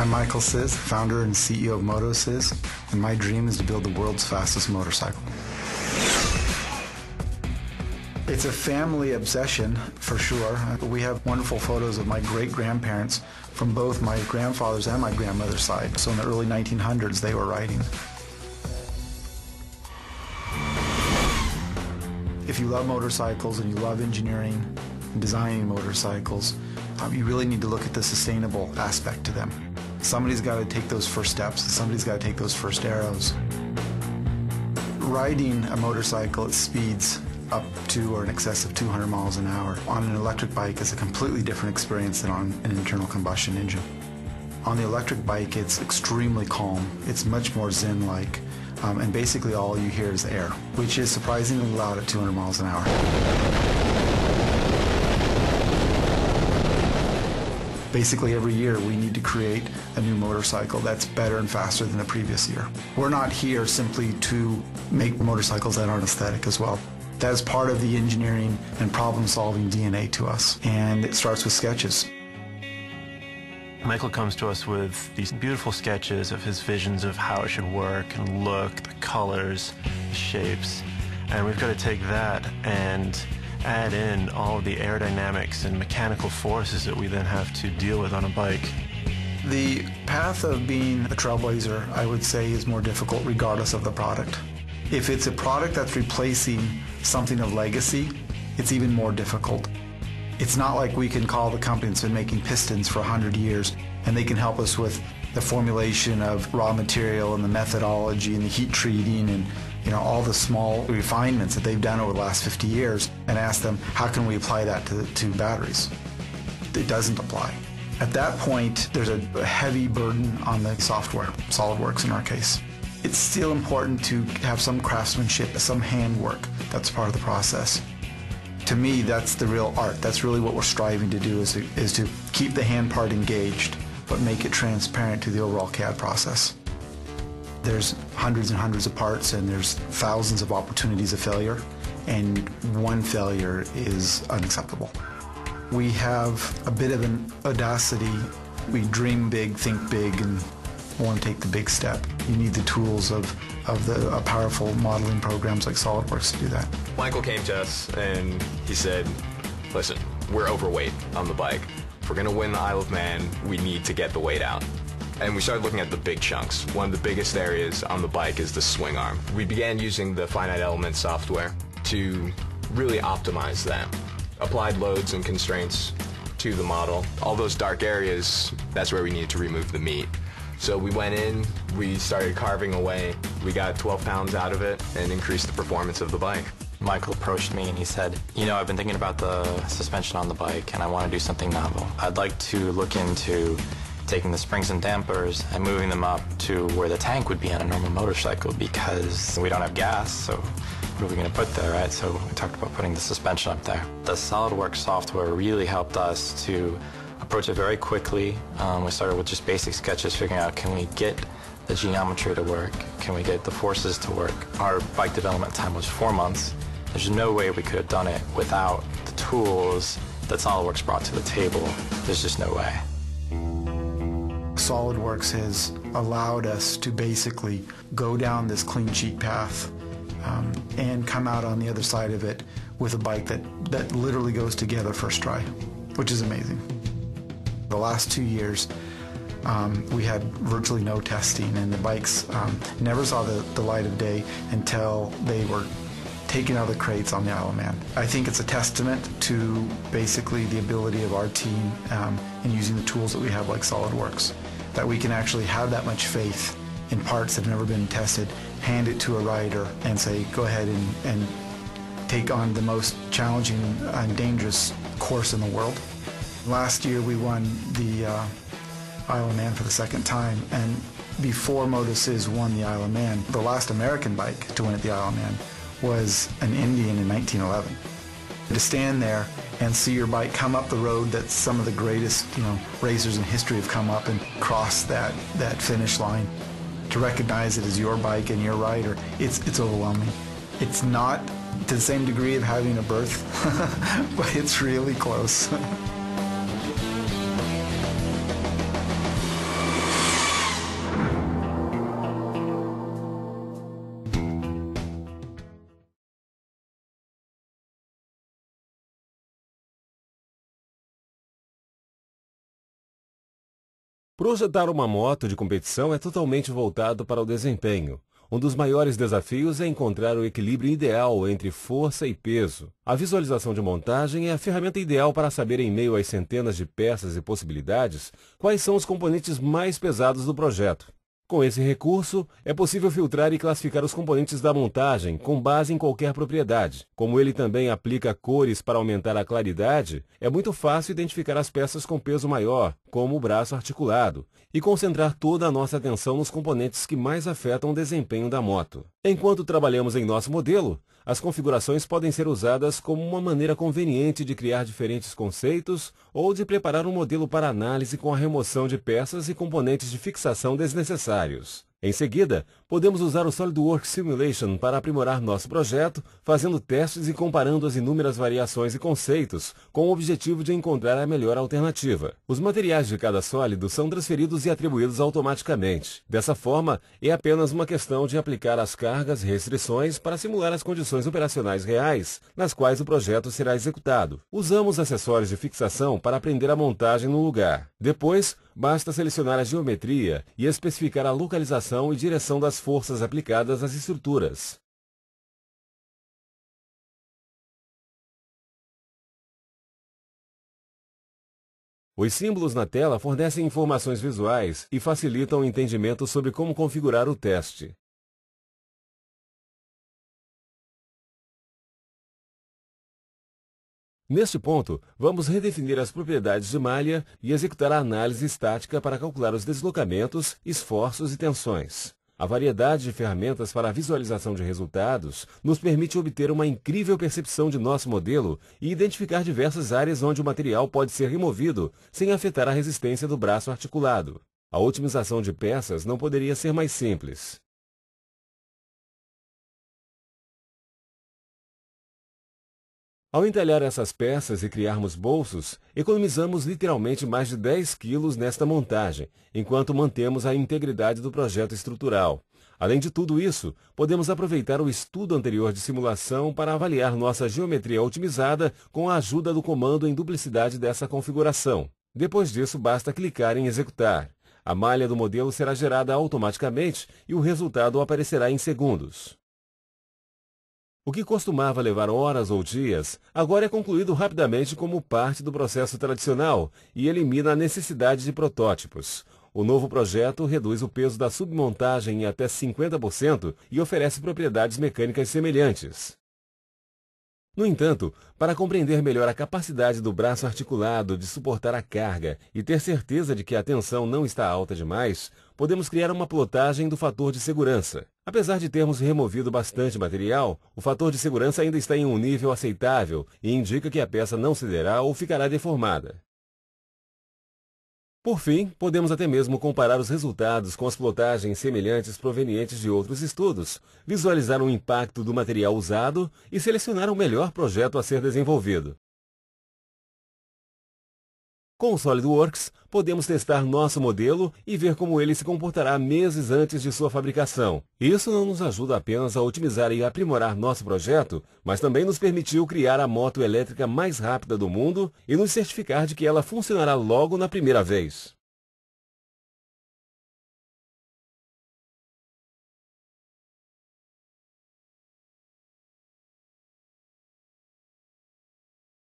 I'm Michael Sis, founder and CEO of MotoSiz, and my dream is to build the world's fastest motorcycle. It's a family obsession, for sure. We have wonderful photos of my great-grandparents from both my grandfather's and my grandmother's side. So in the early 1900s, they were riding. If you love motorcycles and you love engineering and designing motorcycles, you really need to look at the sustainable aspect to them. Somebody's got to take those first steps, and somebody's got to take those first arrows. Riding a motorcycle at speeds up to or in excess of 200 miles an hour on an electric bike is a completely different experience than on an internal combustion engine. On the electric bike, it's extremely calm. It's much more zen-like, and basically all you hear is air, which is surprisingly loud at 200 miles an hour. Basically every year we need to create a new motorcycle that's better and faster than the previous year. We're not here simply to make motorcycles that aren't aesthetic as well. That is part of the engineering and problem-solving DNA to us, and it starts with sketches. Michael comes to us with these beautiful sketches of his visions of how it should work and look, the colors, the shapes, and we've got to take that and add in all of the aerodynamics and mechanical forces that we then have to deal with on a bike. The path of being a trailblazer, I would say, is more difficult regardless of the product. If it's a product that's replacing something of legacy, it's even more difficult. It's not like we can call the company that's been making pistons for 100 years and they can help us with the formulation of raw material and the methodology and the heat treating and all the small refinements that they've done over the last 50 years and ask them, how can we apply that to batteries? It doesn't apply. At that point, there's a heavy burden on the software, SolidWorks in our case. It's still important to have some craftsmanship, some handwork. That's part of the process. To me, that's the real art. That's really what we're striving to do, is to keep the hand part engaged, but make it transparent to the overall CAD process. There's hundreds and hundreds of parts, and there's thousands of opportunities of failure, and one failure is unacceptable. We have a bit of an audacity. We dream big, think big, and want to take the big step. You need the tools of the powerful modeling programs like SolidWorks to do that. Michael came to us and he said, listen, we're overweight on the bike. If we're going to win the Isle of Man, we need to get the weight out. And we started looking at the big chunks. One of the biggest areas on the bike is the swing arm. We began using the finite element software to really optimize that. Applied loads and constraints to the model. All those dark areas, that's where we needed to remove the meat. So we went in, we started carving away. We got 12 pounds out of it and increased the performance of the bike. Michael approached me and he said, I've been thinking about the suspension on the bike and I want to do something novel. I'd like to look into taking the springs and dampers and moving them up to where the tank would be on a normal motorcycle, because we don't have gas, so what are we going to put there, right? So we talked about putting the suspension up there. The SolidWorks software really helped us to approach it very quickly. We started with just basic sketches, figuring out, can we get the geometry to work? Can we get the forces to work? Our bike development time was 4 months. There's no way we could have done it without the tools that SolidWorks brought to the table. There's just no way. SolidWorks has allowed us to basically go down this clean sheet path and come out on the other side of it with a bike that literally goes together first try, which is amazing. The last 2 years, we had virtually no testing, and the bikes never saw the light of day until they were taken out of the crates on the Isle of Man. I think it's a testament to basically the ability of our team in using the tools that we have like SolidWorks, that we can actually have that much faith in parts that have never been tested, hand it to a rider and say, go ahead and take on the most challenging and dangerous course in the world. Last year we won the Isle of Man for the second time, and before MotoSiz won the Isle of Man, the last American bike to win at the Isle of Man was an Indian in 1911. To stand there and see your bike come up the road that some of the greatest racers in history have come up and cross that finish line, to recognize it as your bike and your rider, it's overwhelming. It's not to the same degree of having a birth, but it's really close. Projetar uma moto de competição é totalmente voltado para o desempenho. Um dos maiores desafios é encontrar o equilíbrio ideal entre força e peso. A visualização de montagem é a ferramenta ideal para saber, em meio às centenas de peças e possibilidades, quais são os componentes mais pesados do projeto. Com esse recurso, é possível filtrar e classificar os componentes da montagem com base em qualquer propriedade. Como ele também aplica cores para aumentar a claridade, é muito fácil identificar as peças com peso maior, como o braço articulado, e concentrar toda a nossa atenção nos componentes que mais afetam o desempenho da moto. Enquanto trabalhamos em nosso modelo, as configurações podem ser usadas como uma maneira conveniente de criar diferentes conceitos ou de preparar um modelo para análise com a remoção de peças e componentes de fixação desnecessários. Em seguida, podemos usar o SolidWorks Simulation para aprimorar nosso projeto, fazendo testes e comparando as inúmeras variações e conceitos, com o objetivo de encontrar a melhor alternativa. Os materiais de cada sólido são transferidos e atribuídos automaticamente. Dessa forma, é apenas uma questão de aplicar as cargas e restrições para simular as condições operacionais reais, nas quais o projeto será executado. Usamos acessórios de fixação para prender a montagem no lugar. Depois, basta selecionar a geometria e especificar a localização e direção das forças aplicadas às estruturas. Os símbolos na tela fornecem informações visuais e facilitam o entendimento sobre como configurar o teste. Neste ponto, vamos redefinir as propriedades de malha e executar a análise estática para calcular os deslocamentos, esforços e tensões. A variedade de ferramentas para a visualização de resultados nos permite obter uma incrível percepção de nosso modelo e identificar diversas áreas onde o material pode ser removido sem afetar a resistência do braço articulado. A otimização de peças não poderia ser mais simples. Ao entalhar essas peças e criarmos bolsos, economizamos literalmente mais de 10 quilos nesta montagem, enquanto mantemos a integridade do projeto estrutural. Além de tudo isso, podemos aproveitar o estudo anterior de simulação para avaliar nossa geometria otimizada com a ajuda do comando em duplicidade dessa configuração. Depois disso, basta clicar em executar. A malha do modelo será gerada automaticamente e o resultado aparecerá em segundos. O que costumava levar horas ou dias, agora é concluído rapidamente como parte do processo tradicional e elimina a necessidade de protótipos. O novo projeto reduz o peso da submontagem em até 50% e oferece propriedades mecânicas semelhantes. No entanto, para compreender melhor a capacidade do braço articulado de suportar a carga e ter certeza de que a tensão não está alta demais, podemos criar uma plotagem do fator de segurança. Apesar de termos removido bastante material, o fator de segurança ainda está em um nível aceitável e indica que a peça não cederá ou ficará deformada. Por fim, podemos até mesmo comparar os resultados com as plotagens semelhantes provenientes de outros estudos, visualizar o impacto do material usado e selecionar o melhor projeto a ser desenvolvido. Com o SolidWorks, podemos testar nosso modelo e ver como ele se comportará meses antes de sua fabricação. Isso não nos ajuda apenas a otimizar e aprimorar nosso projeto, mas também nos permitiu criar a moto elétrica mais rápida do mundo e nos certificar de que ela funcionará logo na primeira vez.